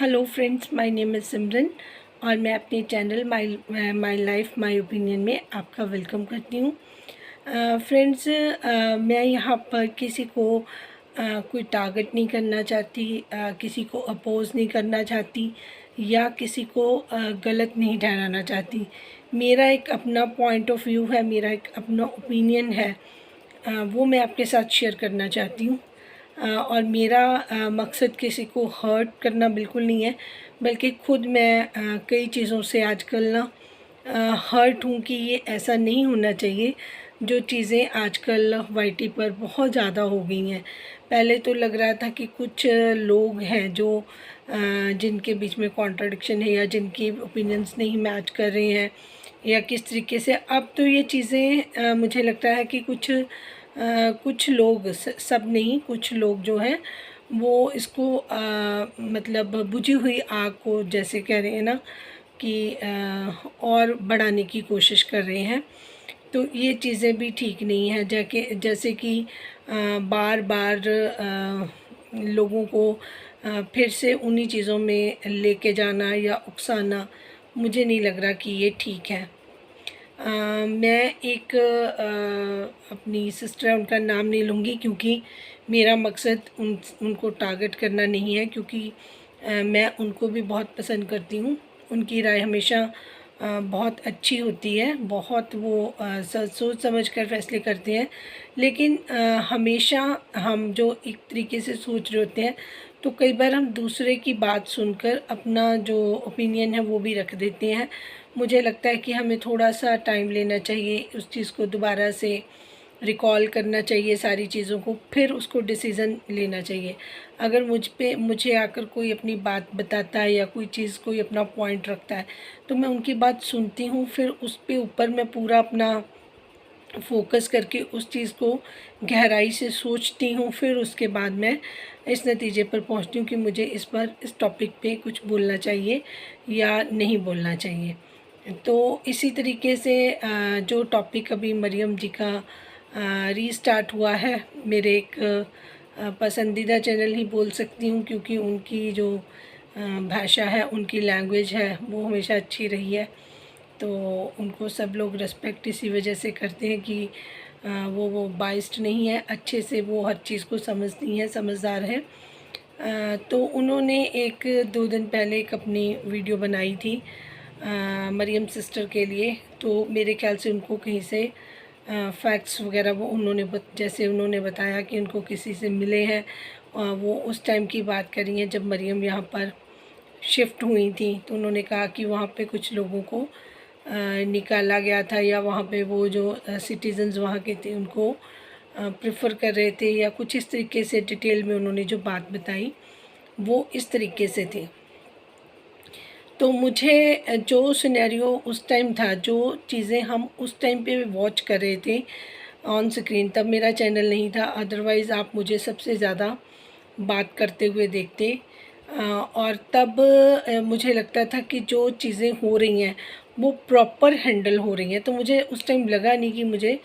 Hello friends, my name is Simran और मैं अपने channel my life my opinion में आपका वेलकम करती हूँ। फ्रेंड्स, मैं यहाँ पर किसी को कोई टारगेट नहीं करना चाहती, किसी को अपोज़ नहीं करना चाहती या किसी को गलत नहीं ठहराना चाहती। मेरा एक अपना पॉइंट ऑफ व्यू है, मेरा एक अपना ओपिनियन है, वो मैं आपके साथ शेयर करना चाहती हूँ। और मेरा मकसद किसी को हर्ट करना बिल्कुल नहीं है, बल्कि खुद मैं कई चीज़ों से आजकल ना हर्ट हूँ कि ये ऐसा नहीं होना चाहिए। जो चीज़ें आजकल वाईटी पर बहुत ज़्यादा हो गई हैं। पहले तो लग रहा था कि कुछ लोग हैं जो जिनके बीच में कॉन्ट्रडिक्शन है या जिनकी ओपिनियंस नहीं मैच कर रहे हैं या किस तरीके से। अब तो ये चीज़ें मुझे लगता है कि कुछ लोग, सब नहीं, कुछ लोग जो हैं वो इसको मतलब बुझी हुई आग को, जैसे कह रहे हैं ना कि और बढ़ाने की कोशिश कर रहे हैं। तो ये चीज़ें भी ठीक नहीं है, जैसे कि बार बार लोगों को फिर से उन्हीं चीज़ों में लेके जाना या उकसाना, मुझे नहीं लग रहा कि ये ठीक है। मैं एक अपनी सिस्टर है, उनका नाम नहीं लूँगी क्योंकि मेरा मकसद उनको टारगेट करना नहीं है, क्योंकि मैं उनको भी बहुत पसंद करती हूँ। उनकी राय हमेशा बहुत अच्छी होती है, बहुत वो सोच समझ कर फैसले करते हैं। लेकिन हमेशा हम जो एक तरीके से सोच रहे होते हैं, तो कई बार हम दूसरे की बात सुनकर अपना जो ओपिनियन है वो भी रख देते हैं। मुझे लगता है कि हमें थोड़ा-सा टाइम लेना चाहिए, उस चीज़ को दोबारा से रिकॉल करना चाहिए, सारी चीज़ों को, फिर उसको डिसीज़न लेना चाहिए। अगर मुझे आकर कोई अपनी बात बताता है या कोई चीज़, कोई अपना पॉइंट रखता है, तो मैं उनकी बात सुनती हूँ, फिर उस पे ऊपर मैं पूरा अपना फ़ोकस करके उस चीज़ को गहराई से सोचती हूँ। फिर उसके बाद मैं इस नतीजे पर पहुँचती हूँ कि मुझे इस टॉपिक पे कुछ बोलना चाहिए या नहीं बोलना चाहिए। तो इसी तरीके से जो टॉपिक अभी मरियम जी का रीस्टार्ट हुआ है, मेरे एक पसंदीदा चैनल ही बोल सकती हूँ, क्योंकि उनकी जो भाषा है, उनकी लैंग्वेज है, वो हमेशा अच्छी रही है। तो उनको सब लोग रिस्पेक्ट इसी वजह से करते हैं कि वो बाइस्ड नहीं है, अच्छे से वो हर चीज़ को समझती हैं, समझदार हैं। तो उन्होंने 1-2 दिन पहले एक अपनी वीडियो बनाई थी मरियम सिस्टर के लिए। तो मेरे ख्याल से उनको कहीं से फैक्ट्स वगैरह वो जैसे उन्होंने बताया कि उनको किसी से मिले हैं। वो उस टाइम की बात करी हैं जब मरियम यहाँ पर शिफ्ट हुई थी। तो उन्होंने कहा कि वहाँ पे कुछ लोगों को निकाला गया था, या वहाँ पे वो जो सिटीज़न्स वहाँ के थे उनको प्रेफर कर रहे थे, या कुछ इस तरीके से डिटेल में उन्होंने जो बात बताई वो इस तरीके से थी। तो मुझे जो सिनेरियो उस टाइम था, जो चीज़ें हम उस टाइम पे वॉच कर रहे थे ऑन स्क्रीन, तब मेरा चैनल नहीं था, अदरवाइज़ आप मुझे सबसे ज़्यादा बात करते हुए देखते। और तब मुझे लगता था कि जो चीज़ें हो रही हैं वो प्रॉपर हैंडल हो रही हैं, तो मुझे उस टाइम लगा नहीं कि मुझे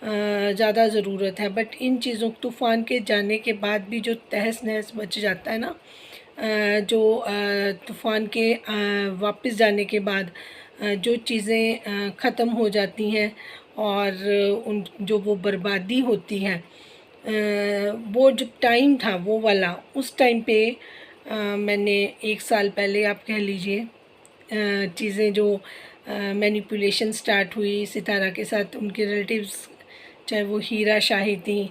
ज़्यादा ज़रूरत है। बट इन चीज़ों, तूफ़ान के जाने के बाद भी जो तहस नहस बच जाता है ना, जो तूफ़ान के वापस जाने के बाद जो चीज़ें ख़त्म हो जाती हैं और उन जो वो बर्बादी होती है, वो जो टाइम था वो वाला, उस टाइम पे मैंने 1 साल पहले आप कह लीजिए, चीज़ें जो मैनिपुलेशन स्टार्ट हुई सितारा के साथ, उनके रिलेटिव्स, चाहे वो हीरा शाही थी,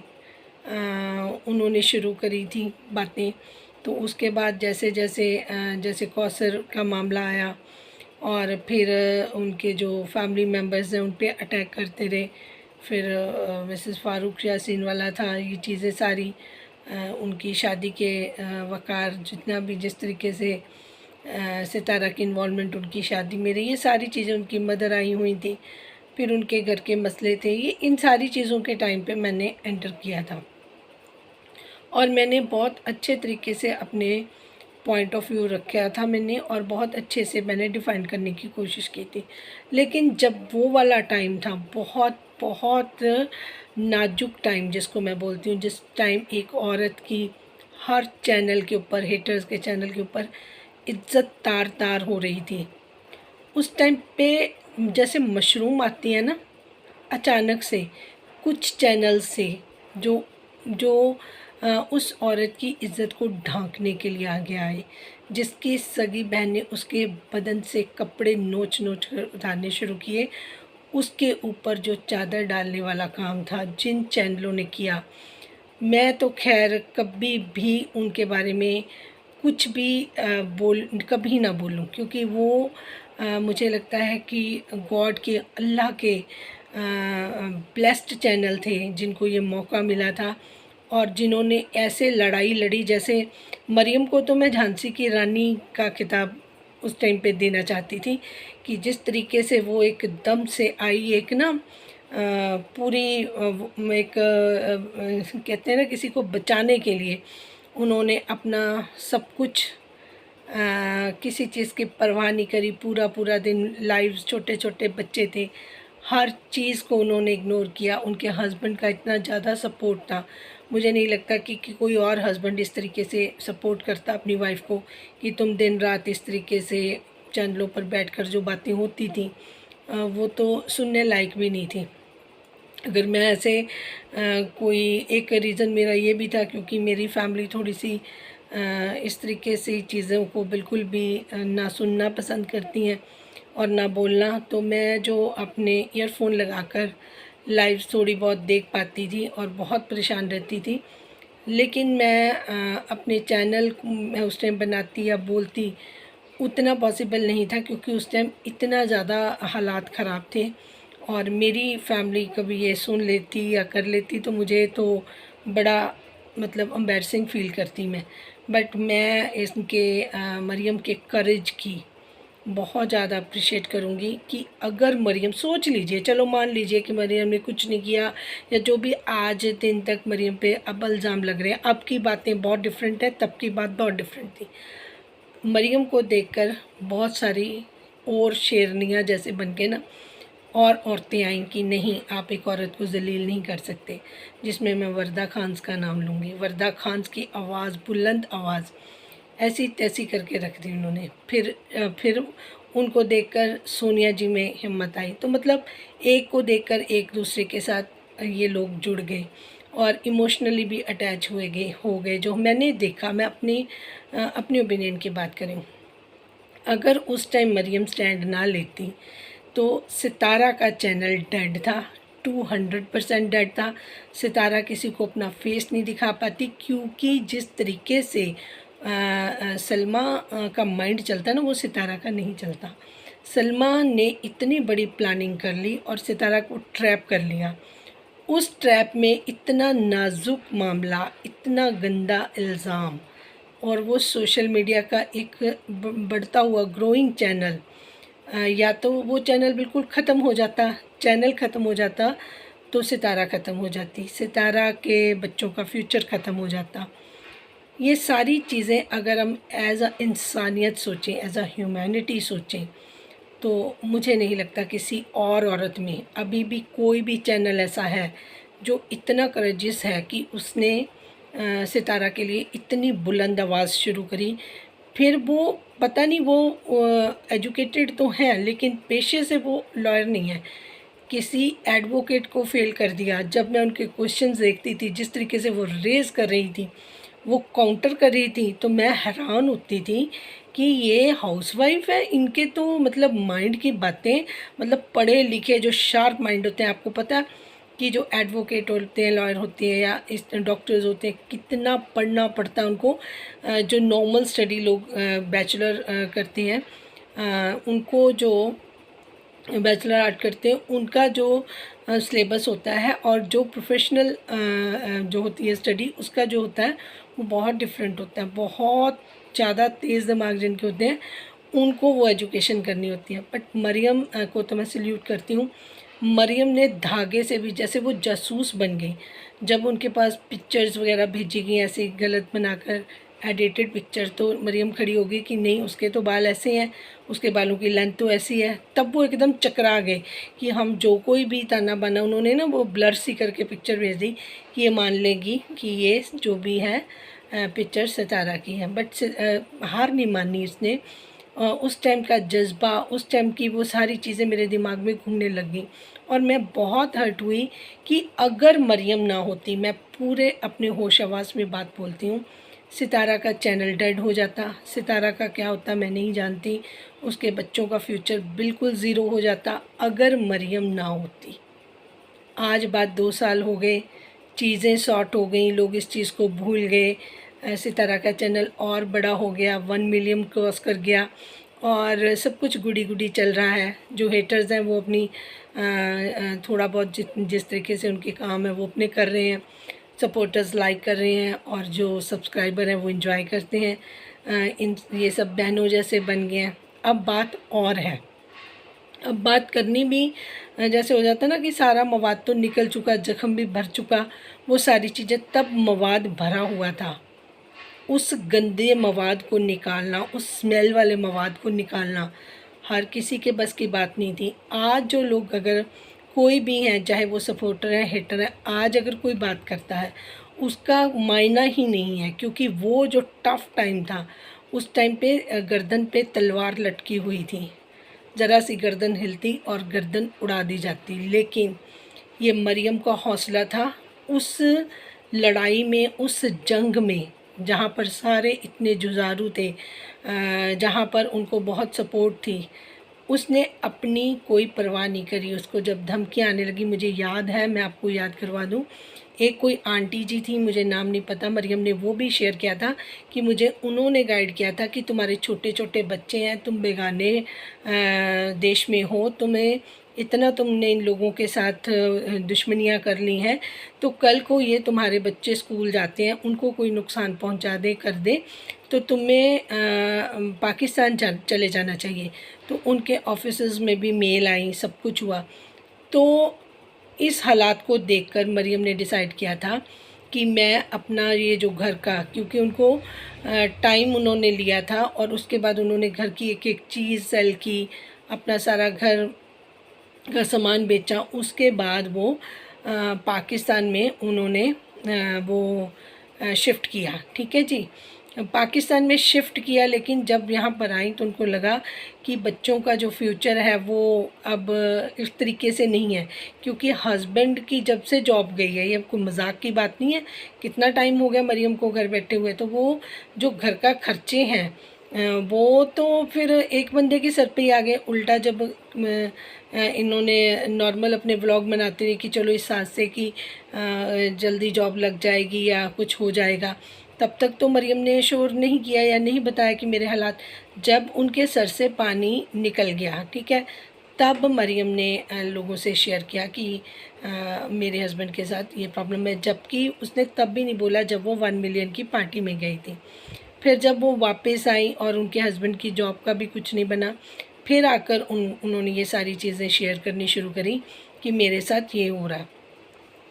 उन्होंने शुरू करी थी बातें। तो उसके बाद जैसे जैसे जैसे कौसर का मामला आया और फिर उनके जो फैमिली मेम्बर्स हैं उन पे अटैक करते रहे, फिर मिसेस फ़ारूक यासीन वाला था, ये चीज़ें सारी उनकी शादी के वक़ार, जितना भी जिस तरीके से सितारा की इन्वॉल्वमेंट उनकी शादी में रही, ये सारी चीज़ें, उनकी मदर आई हुई थी, फिर उनके घर के मसले थे, ये इन सारी चीज़ों के टाइम पे मैंने एंटर किया था और मैंने बहुत अच्छे तरीके से अपने पॉइंट ऑफ व्यू रखा था मैंने, और बहुत अच्छे से मैंने डिफ़ाइन करने की कोशिश की थी। लेकिन जब वो वाला टाइम था, बहुत बहुत नाजुक टाइम जिसको मैं बोलती हूँ, जिस टाइम एक औरत की हर चैनल के ऊपर, हेटर्स के चैनल के ऊपर इज्जत तार तार हो रही थी। उस टाइम पे जैसे मशरूम आती है ना, अचानक से कुछ चैनल से जो जो उस औरत की इज़्ज़त को ढांकने के लिए आगे आए, जिसकी सगी बहन ने उसके बदन से कपड़े नोच नोच कर उतारने शुरू किए, उसके ऊपर जो चादर डालने वाला काम था जिन चैनलों ने किया, मैं तो खैर कभी भी उनके बारे में कुछ भी कभी ना बोलूं, क्योंकि वो मुझे लगता है कि गॉड के, अल्लाह के ब्लेस्ड चैनल थे जिनको ये मौका मिला था और जिन्होंने ऐसे लड़ाई लड़ी। जैसे मरियम को तो मैं झांसी की रानी का खिताब उस टाइम पे देना चाहती थी कि जिस तरीके से वो एक दम से आई, एक ना पूरी एक कहते हैं ना, किसी को बचाने के लिए उन्होंने अपना सब कुछ, किसी चीज़ की परवाह नहीं करी। पूरा पूरा दिन लाइव, छोटे छोटे बच्चे थे, हर चीज़ को उन्होंने इग्नोर किया। उनके हस्बैंड का इतना ज़्यादा सपोर्ट था, मुझे नहीं लगता कि कोई और हस्बैंड इस तरीके से सपोर्ट करता अपनी वाइफ को, कि तुम दिन रात इस तरीके से चैनलों पर बैठकर जो बातें होती थी वो तो सुनने लायक भी नहीं थी। अगर मैं ऐसे कोई एक रीज़न मेरा ये भी था, क्योंकि मेरी फैमिली थोड़ी सी इस तरीके से चीज़ों को बिल्कुल भी ना सुनना पसंद करती हैं और ना बोलना, तो मैं जो अपने ईयरफोन लगाकर लाइव थोड़ी बहुत देख पाती थी और बहुत परेशान रहती थी। लेकिन मैं अपने चैनल मैं उस टाइम बनाती या बोलती उतना पॉसिबल नहीं था, क्योंकि उस टाइम इतना ज़्यादा हालात ख़राब थे और मेरी फैमिली कभी ये सुन लेती या कर लेती तो मुझे तो बड़ा मतलब एम्बैरसिंग फ़ील करती मैं। बट मैं इनके मरियम के करेज की बहुत ज़्यादा अप्रिशिएट करूँगी कि अगर मरियम, सोच लीजिए, चलो मान लीजिए कि मरियम ने कुछ नहीं किया या जो भी आज दिन तक मरियम पे अब इल्ज़ाम लग रहे हैं, अब की बातें बहुत डिफरेंट है, तब की बात बहुत डिफरेंट थी। मरियम को देखकर बहुत सारी और शेरनियाँ जैसे बन के ना और औरतें आईं कि नहीं, आप एक औरत को ज़लील नहीं कर सकते, जिसमें मैं वर्दा खान्स का नाम लूँगी। वर्दा खान्स की आवाज़, बुलंद आवाज़ ऐसी तैसी करके रख दी उन्होंने। फिर उनको देखकर सोनिया जी में हिम्मत आई। तो मतलब एक को देखकर एक दूसरे के साथ ये लोग जुड़ गए और इमोशनली भी अटैच हो गए जो मैंने देखा। मैं अपनी ओपिनियन की बात करूँ, अगर उस टाइम मरियम स्टैंड ना लेती तो सितारा का चैनल डेड था, 200% डेड था। सितारा किसी को अपना फेस नहीं दिखा पाती, क्योंकि जिस तरीके से सलमा का माइंड चलता ना, वो सितारा का नहीं चलता। सलमा ने इतनी बड़ी प्लानिंग कर ली और सितारा को ट्रैप कर लिया। उस ट्रैप में इतना नाजुक मामला, इतना गंदा इल्ज़ाम, और वो सोशल मीडिया का एक बढ़ता हुआ ग्रोइंग चैनल, या तो वो चैनल बिल्कुल ख़त्म हो जाता, चैनल ख़त्म हो जाता तो सितारा ख़त्म हो जाती, सितारा के बच्चों का फ्यूचर ख़त्म हो जाता। ये सारी चीज़ें अगर हम एज़ अ इंसानियत सोचें, एज़ अ ह्यूमैनिटी सोचें, तो मुझे नहीं लगता किसी और औरत में अभी भी कोई भी चैनल ऐसा है जो इतना करेजियस है कि उसने सितारा के लिए इतनी बुलंद आवाज़ शुरू करी। फिर वो पता नहीं, वो एजुकेटेड तो हैं लेकिन पेशे से वो लॉयर नहीं है, किसी एडवोकेट को फेल कर दिया। जब मैं उनके क्वेश्चंस देखती थी, जिस तरीके से वो रेज़ कर रही थी, वो काउंटर कर रही थी, तो मैं हैरान होती थी कि ये हाउसवाइफ है, इनके तो मतलब माइंड की बातें, मतलब पढ़े लिखे जो शार्प माइंड होते हैं। आपको पता है कि जो एडवोकेट होते हैं, लॉयर होते हैं या इस डॉक्टर्स होते हैं, कितना पढ़ना पड़ता है उनको। जो नॉर्मल स्टडी लोग बैचलर करते हैं, उनको जो बैचलर आर्ट करते हैं, उनका जो सिलेबस होता है और जो प्रोफेशनल जो होती है स्टडी, उसका जो होता है वो बहुत डिफरेंट होता है। बहुत ज़्यादा तेज़ दिमाग जिनके होते हैं, उनको वो एजुकेशन करनी होती है। बट मरियम को तो मैं सल्यूट करती हूँ। मरियम ने धागे से भी, जैसे वो जासूस बन गई, जब उनके पास पिक्चर्स वगैरह भेजी गई ऐसे गलत बनाकर एडिटेड पिक्चर, तो मरियम खड़ी हो गई कि नहीं, उसके तो बाल ऐसे हैं, उसके बालों की लेंथ तो ऐसी है। तब वो एकदम चकरा गए कि हम जो कोई भी ताना बाना, उन्होंने ना वो ब्लर सी करके पिक्चर भेज दी कि ये मान लेगी कि ये जो भी है पिक्चर सितारा की है, बट हार नहीं मानी इसने। उस टाइम का जज्बा, उस टाइम की वो सारी चीज़ें मेरे दिमाग में घूमने लग गई और मैं बहुत हर्ट हुई कि अगर मरियम ना होती, मैं पूरे अपने होश हवास में बात बोलती हूँ, सितारा का चैनल डेड हो जाता, सितारा का क्या होता मैं नहीं जानती, उसके बच्चों का फ्यूचर बिल्कुल ज़ीरो हो जाता अगर मरियम ना होती। आज बात 2 साल हो गए, चीज़ें सॉर्ट हो गई, लोग इस चीज़ को भूल गए, सितारा का चैनल और बड़ा हो गया, 1 मिलियन क्रॉस कर गया और सब कुछ गुडी गुडी चल रहा है। जो हेटर्स हैं वो अपनी थोड़ा बहुत जिस तरीके से उनके काम है वो अपने कर रहे हैं, सपोर्टर्स लाइक कर रहे हैं और जो सब्सक्राइबर हैं वो एंजॉय करते हैं। इन ये सब बहनों जैसे बन गए हैं। अब बात और है, अब बात करनी भी जैसे हो जाता है ना कि सारा मवाद तो निकल चुका, जख्म भी भर चुका, वो सारी चीज़ें, तब मवाद भरा हुआ था। उस गंदे मवाद को निकालना, उस स्मेल वाले मवाद को निकालना हर किसी के बस की बात नहीं थी। आज जो लोग, अगर कोई भी हैं, चाहे वो सपोर्टर है, हेटर है, आज अगर कोई बात करता है उसका मायना ही नहीं है, क्योंकि वो जो टफ टाइम था, उस टाइम पे गर्दन पे तलवार लटकी हुई थी, ज़रा सी गर्दन हिलती और गर्दन उड़ा दी जाती। लेकिन ये मरियम का हौसला था उस लड़ाई में, उस जंग में, जहाँ पर सारे इतने जुझारू थे, जहाँ पर उनको बहुत सपोर्ट थी, उसने अपनी कोई परवाह नहीं करी। उसको जब धमकियाँ आने लगी, मुझे याद है, मैं आपको याद करवा दूँ, एक कोई आंटी जी थी, मुझे नाम नहीं पता, मरियम ने वो भी शेयर किया था कि मुझे उन्होंने गाइड किया था कि तुम्हारे छोटे छोटे बच्चे हैं, तुम बेगाने देश में हो, तुम्हें इतना, तुमने इन लोगों के साथ दुश्मनियाँ कर ली हैं, तो कल को ये तुम्हारे बच्चे स्कूल जाते हैं, उनको कोई नुकसान पहुंचा दे, कर दे, तो तुम्हें पाकिस्तान चले जाना चाहिए। तो उनके ऑफिसेज में भी मेल आई, सब कुछ हुआ। तो इस हालात को देखकर मरियम ने डिसाइड किया था कि मैं अपना ये जो घर का, क्योंकि उनको टाइम उन्होंने लिया था और उसके बाद उन्होंने घर की एक एक चीज़ सेल की, अपना सारा घर का सामान बेचा, उसके बाद वो पाकिस्तान में उन्होंने वो शिफ्ट किया। ठीक है जी, पाकिस्तान में शिफ्ट किया, लेकिन जब यहाँ पर आई तो उनको लगा कि बच्चों का जो फ्यूचर है वो अब इस तरीके से नहीं है, क्योंकि हस्बैंड की जब से जॉब गई है, ये कोई मजाक की बात नहीं है, कितना टाइम हो गया मरियम को घर बैठे हुए, तो वो जो घर का खर्चे हैं वो तो फिर एक बंदे के सर पे ही आ गए। उल्टा जब इन्होंने नॉर्मल अपने व्लॉग बनाते रहे कि चलो इस साल से कि जल्दी जॉब लग जाएगी या कुछ हो जाएगा, तब तक तो मरियम ने शोर नहीं किया या नहीं बताया कि मेरे हालात। जब उनके सर से पानी निकल गया, ठीक है, तब मरियम ने लोगों से शेयर किया कि मेरे हस्बैंड के साथ ये प्रॉब्लम है, जबकि उसने तब भी नहीं बोला जब वो 1 मिलियन की पार्टी में गई थी। फिर जब वो वापस आई और उनके हस्बैंड की जॉब का भी कुछ नहीं बना, फिर आकर उन्होंने ये सारी चीज़ें शेयर करनी शुरू करी कि मेरे साथ ये हो रहा है।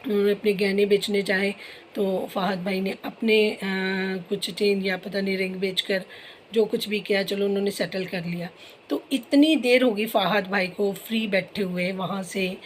उन्होंने अपने गहने बेचने चाहे तो फ़ाहद भाई ने अपने कुछ चेन या पता नहीं रिंग बेचकर जो कुछ भी किया, चलो उन्होंने सेटल कर लिया। तो इतनी देर होगी फ़ाहद भाई को फ्री बैठे हुए वहाँ से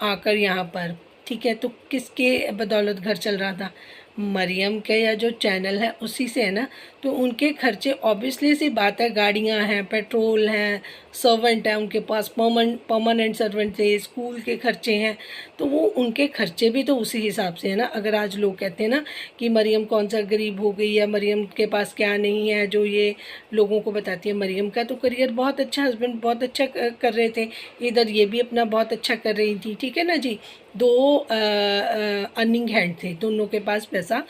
आकर यहाँ पर, ठीक है, तो किसके बदौलत घर चल रहा था? मरियम के या जो चैनल है उसी से है ना। तो उनके खर्चे ऑब्वियसली सी बात है, गाड़ियाँ हैं, पेट्रोल हैं, सर्वेंट है उनके पास, परमानेंट सर्वेंट थे, स्कूल के खर्चे हैं, तो वो उनके खर्चे भी तो उसी हिसाब से है ना। अगर आज लोग कहते हैं ना कि मरियम कौन सा गरीब हो गई या मरियम के पास क्या नहीं है, जो ये लोगों को बताती है, मरियम का तो करियर बहुत अच्छा, हस्बैंड बहुत अच्छा कर रहे थे, इधर ये भी अपना बहुत अच्छा कर रही थी, ठीक है ना जी। दो अर्निंग हैंड थे, दोनों के पास पैसा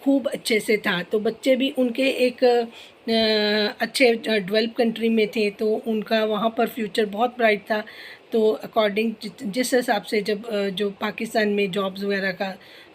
खूब अच्छे से था, तो बच्चे भी उनके एक अच्छे डेवलप कंट्री में थे, तो उनका वहाँ पर फ्यूचर बहुत ब्राइट था। तो अकॉर्डिंग जिस हिसाब से जब जो पाकिस्तान में जॉब्स वगैरह का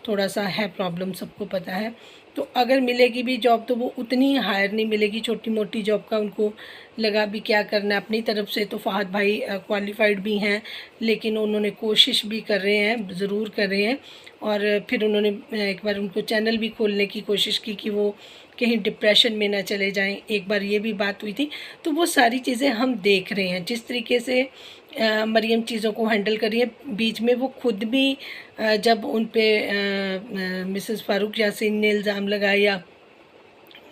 थोड़ा सा है प्रॉब्लम, सबको पता है, तो अगर मिलेगी भी जॉब तो वो उतनी हायर नहीं मिलेगी, छोटी मोटी जॉब का उनको लगा भी क्या करना है अपनी तरफ से। तो फ़ाहद भाई क्वालिफाइड भी हैं, लेकिन उन्होंने कोशिश भी कर रहे हैं, ज़रूर कर रहे हैं। और फिर उन्होंने एक बार उनको चैनल भी खोलने की कोशिश की कि वो कहीं डिप्रेशन में ना चले जाएं, एक बार ये भी बात हुई थी। तो वो सारी चीज़ें हम देख रहे हैं, जिस तरीके से मरियम चीज़ों को हैंडल कर रही है। बीच में वो खुद भी जब उन पे मिसेस फ़ारूक यासीन ने इल्ज़ाम लगाया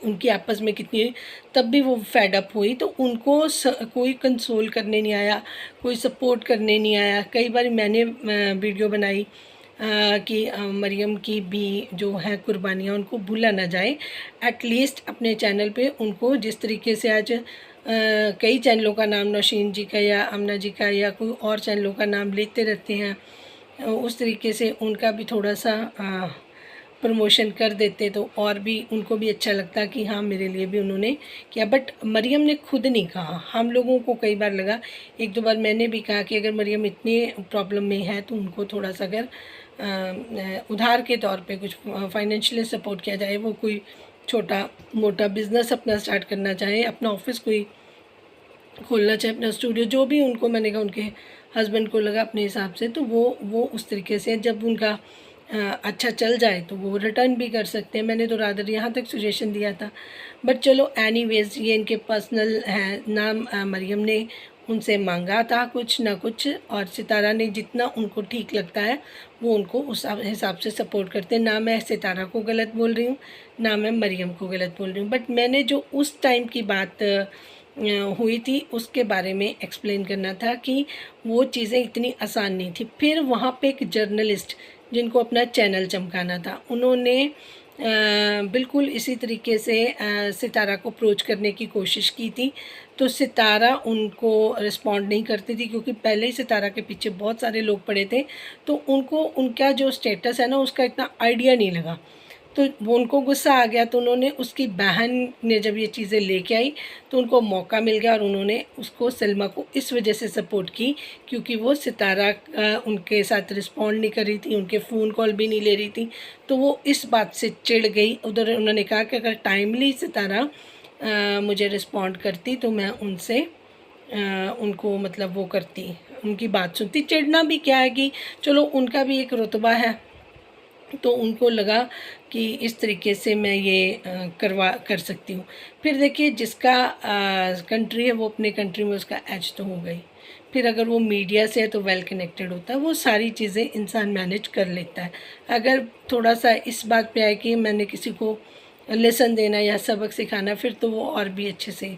उनकी आपस में कितनी हुई, तब भी वो फेड अप हुई। तो उनको कोई कंसोल करने नहीं आया, कोई सपोर्ट करने नहीं आया। कई बार मैंने वीडियो बनाई कि मरियम की भी जो है कुर्बानियाँ उनको भूला ना जाए। एटलीस्ट अपने चैनल पे उनको जिस तरीके से आज कई चैनलों का नाम नौशीन जी का या अमना जी का या कोई और चैनलों का नाम लेते रहते हैं, उस तरीके से उनका भी थोड़ा सा प्रमोशन कर देते तो और भी उनको भी अच्छा लगता कि हाँ मेरे लिए भी उन्होंने किया। बट मरियम ने खुद नहीं कहा। हम लोगों को कई बार लगा, एक दो बार मैंने भी कहा कि अगर मरियम इतने प्रॉब्लम में है तो उनको थोड़ा सा अगर उधार के तौर पे कुछ फाइनेंशियली सपोर्ट किया जाए, वो कोई छोटा मोटा बिज़नेस अपना स्टार्ट करना चाहे, अपना ऑफिस कोई खोलना चाहे, अपना स्टूडियो, जो भी उनको, मैंने कहा उनके हस्बैंड को लगा अपने हिसाब से, तो वो उस तरीके से जब उनका अच्छा चल जाए तो वो रिटर्न भी कर सकते हैं। मैंने तो रादर यहाँ तक सजेशन दिया था। बट चलो एनीवेज, ये इनके पर्सनल है ना। मरियम ने उनसे मांगा था कुछ ना कुछ, और सितारा ने जितना उनको ठीक लगता है वो उनको उस हिसाब से सपोर्ट करते हैं। ना मैं सितारा को गलत बोल रही हूँ, ना मैं मरियम को गलत बोल रही हूँ। बट मैंने जो उस टाइम की बात हुई थी उसके बारे में एक्सप्लेन करना था कि वो चीज़ें इतनी आसान नहीं थी। फिर वहाँ पे एक जर्नलिस्ट जिनको अपना चैनल चमकाना था, उन्होंने बिल्कुल इसी तरीके से सितारा को अप्रोच करने की कोशिश की थी। तो सितारा उनको रिस्पॉन्ड नहीं करती थी, क्योंकि पहले ही सितारा के पीछे बहुत सारे लोग पड़े थे, तो उनको उनका जो स्टेटस है ना उसका इतना आइडिया नहीं लगा। तो वो उनको गुस्सा आ गया, तो उन्होंने, उसकी बहन ने जब ये चीज़ें लेके आई तो उनको मौका मिल गया, और उन्होंने उसको, सलमा को, इस वजह से सपोर्ट की क्योंकि वो सितारा उनके साथ रिस्पॉन्ड नहीं कर रही थी, उनके फ़ोन कॉल भी नहीं ले रही थी। तो वो इस बात से चिढ़ गई। उधर उन्होंने कहा कि अगर टाइमली सितारा मुझे रिस्पॉन्ड करती तो मैं उनसे उनको मतलब वो करती, उनकी बात सुनती। चिढ़ना भी क्या है कि चलो उनका भी एक रुतबा है, तो उनको लगा कि इस तरीके से मैं ये कर सकती हूँ। फिर देखिए, जिसका कंट्री है वो अपने कंट्री में उसका एज तो हो गई। फिर अगर वो मीडिया से है तो वेल कनेक्टेड होता है, वो सारी चीज़ें इंसान मैनेज कर लेता है। अगर थोड़ा सा इस बात पे आए कि मैंने किसी को लेसन देना या सबक सिखाना, फिर तो वो और भी अच्छे से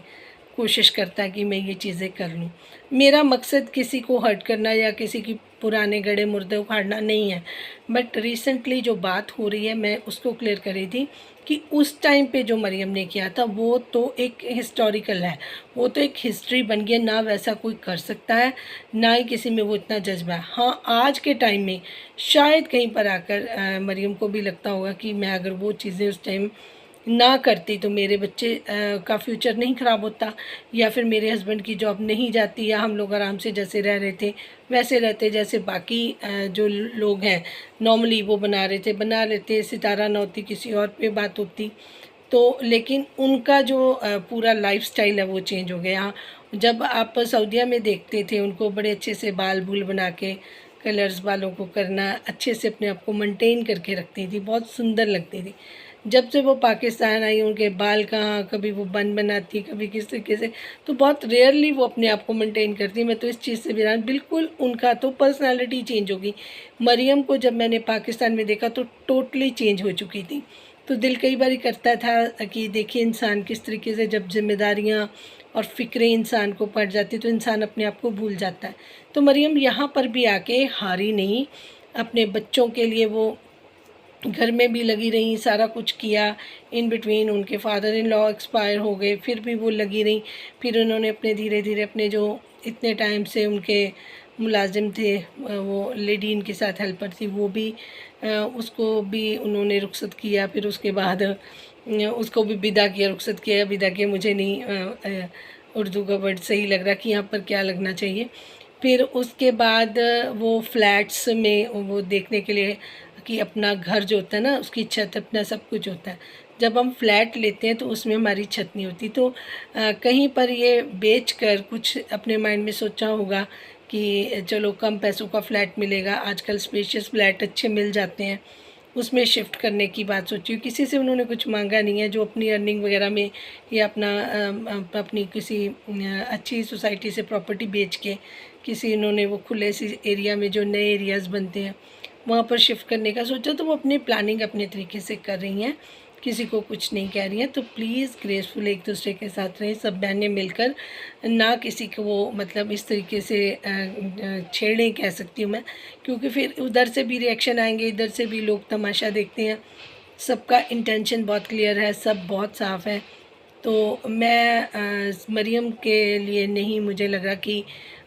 कोशिश करता है कि मैं ये चीज़ें कर लूँ। मेरा मकसद किसी को हर्ट करना या किसी की पुराने गड़े मुर्दे उखाड़ना नहीं है। बट रिसेंटली जो बात हो रही है, मैं उसको क्लियर कर रही थी कि उस टाइम पे जो मरियम ने किया था वो तो एक हिस्टोरिकल है, वो तो एक हिस्ट्री बन गया। ना वैसा कोई कर सकता है, ना ही किसी में वो इतना जज्बा है। हाँ, आज के टाइम में शायद कहीं पर आकर मरियम को भी लगता होगा कि मैं अगर वो चीज़ें उस टाइम ना करती तो मेरे बच्चे का फ्यूचर नहीं ख़राब होता, या फिर मेरे हस्बैंड की जॉब नहीं जाती, या हम लोग आराम से जैसे रह रहे थे वैसे रहते जैसे बाकी जो लोग हैं नॉर्मली वो बना रहे थे। सितारा ना होती, किसी और पे बात होती। तो लेकिन उनका जो पूरा लाइफस्टाइल है वो चेंज हो गया। जब आप सऊदीया में देखते थे उनको बड़े अच्छे से बाल बूल बना के, कलर्स बालों को करना, अच्छे से अपने आप को मेंटेन करके रखती थी, बहुत सुंदर लगती थी। जब से वो पाकिस्तान आई, उनके बाल कहाँ, कभी वो बन बनाती, कभी किस तरीके से, तो बहुत रेयरली वो अपने आप को मेंटेन करती। मैं तो इस चीज़ से हैरान, बिल्कुल उनका तो पर्सनालिटी चेंज हो गई। मरियम को जब मैंने पाकिस्तान में देखा तो टोटली चेंज हो चुकी थी। तो दिल कई बार करता था कि देखिए इंसान किस तरीके से जब जिम्मेदारियाँ और फ़िक्रें इंसान को पड़ जाती तो इंसान अपने आप को भूल जाता है। तो मरियम यहाँ पर भी आके हारी नहीं, अपने बच्चों के लिए वो घर में भी लगी रहीं, सारा कुछ किया। इन बिटवीन उनके फादर इन लॉ एक्सपायर हो गए, फिर भी वो लगी रहीं। फिर उन्होंने अपने धीरे धीरे अपने जो इतने टाइम से उनके मुलाजिम थे, वो लेडी इनके साथ हेल्पर थी, वो भी उसको भी उन्होंने रुखसत किया। फिर उसके बाद उसको भी विदा किया, रुखसत किया, विदा किया, मुझे नहीं उर्दू का वर्ड सही लग रहा कि यहाँ पर क्या लगना चाहिए। फिर उसके बाद वो फ्लैट्स में वो देखने के लिए कि अपना घर जो होता है ना, उसकी छत, अपना सब कुछ होता है। जब हम फ्लैट लेते हैं तो उसमें हमारी छत नहीं होती। तो कहीं पर ये बेचकर कुछ अपने माइंड में सोचा होगा कि चलो कम पैसों का फ्लैट मिलेगा, आजकल स्पेशियस फ्लैट अच्छे मिल जाते हैं, उसमें शिफ्ट करने की बात सोची। किसी से उन्होंने कुछ मांगा नहीं है, जो अपनी अर्निंग वगैरह में या अपनी किसी अच्छी सोसाइटी से प्रॉपर्टी बेच के किसी इन्होंने वो खुले सी एरिया में जो नए एरियाज़ बनते हैं वहाँ पर शिफ्ट करने का सोचा। तो वो अपनी प्लानिंग अपने तरीके से कर रही हैं। किसी को कुछ नहीं कह रही हैं। तो प्लीज़ ग्रेसफुल एक दूसरे के साथ रहें, सब बहनें मिलकर, ना किसी को वो मतलब इस तरीके से छेड़ें कह सकती हूँ मैं, क्योंकि फिर उधर से भी रिएक्शन आएंगे, इधर से भी लोग तमाशा देखते हैं। सबका इंटेंशन बहुत क्लियर है, सब बहुत साफ़ है। तो मैं मरियम के लिए नहीं, मुझे लगा कि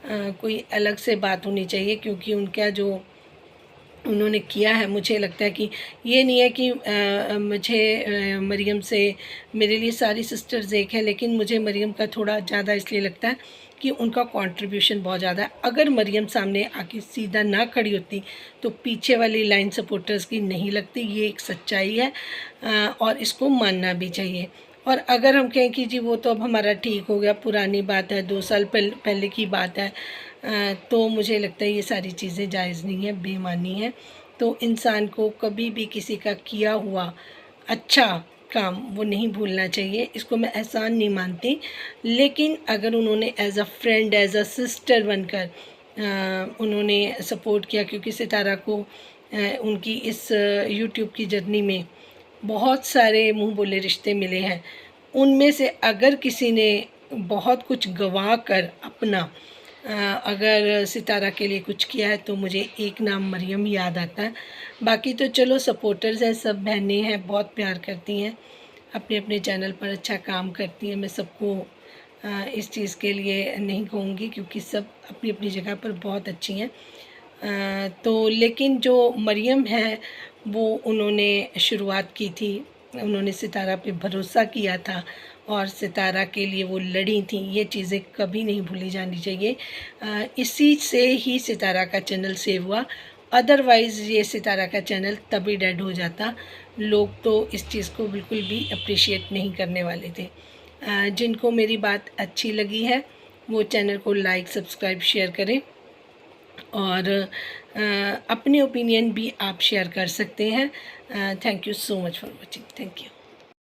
कोई अलग से बात होनी चाहिए, क्योंकि उनका जो उन्होंने किया है, मुझे लगता है कि ये नहीं है कि मुझे मरियम से, मेरे लिए सारी सिस्टर्स एक है, लेकिन मुझे मरियम का थोड़ा ज़्यादा इसलिए लगता है कि उनका कंट्रीब्यूशन बहुत ज़्यादा है। अगर मरियम सामने आके सीधा ना खड़ी होती तो पीछे वाली लाइन सपोर्टर्स की नहीं लगती, ये एक सच्चाई है और इसको मानना भी चाहिए। और अगर हम कहें कि जी वो तो अब हमारा ठीक हो गया, पुरानी बात है, 2 साल पहले की बात है, तो मुझे लगता है ये सारी चीज़ें जायज़ नहीं है, बेईमानी है। तो इंसान को कभी भी किसी का किया हुआ अच्छा काम वो नहीं भूलना चाहिए, इसको मैं एहसान नहीं मानती। लेकिन अगर उन्होंने as a friend, as a sister बनकर उन्होंने सपोर्ट किया, क्योंकि सितारा को उनकी इस यूट्यूब की जर्नी में बहुत सारे मुँह बोले रिश्ते मिले हैं। उनमें से अगर किसी ने बहुत कुछ गँवा कर अपना अगर सितारा के लिए कुछ किया है, तो मुझे एक नाम मरियम याद आता है। बाकी तो चलो सपोर्टर्स हैं, सब बहनें हैं, बहुत प्यार करती हैं, अपने अपने चैनल पर अच्छा काम करती हैं। मैं सबको इस चीज़ के लिए नहीं कहूँगी, क्योंकि सब अपनी अपनी जगह पर बहुत अच्छी हैं। तो लेकिन जो मरियम है वो उन्होंने शुरुआत की थी, उन्होंने सितारा पे भरोसा किया था और सितारा के लिए वो लड़ी थी, ये चीज़ें कभी नहीं भूली जानी चाहिए। इसी से ही सितारा का चैनल सेव हुआ, अदरवाइज़ ये सितारा का चैनल तभी डेड हो जाता। लोग तो इस चीज़ को बिल्कुल भी अप्रिशिएट नहीं करने वाले थे। जिनको मेरी बात अच्छी लगी है वो चैनल को लाइक, सब्सक्राइब, शेयर करें और अपने ओपिनियन भी आप शेयर कर सकते हैं। Thank you so much for watching. Thank you.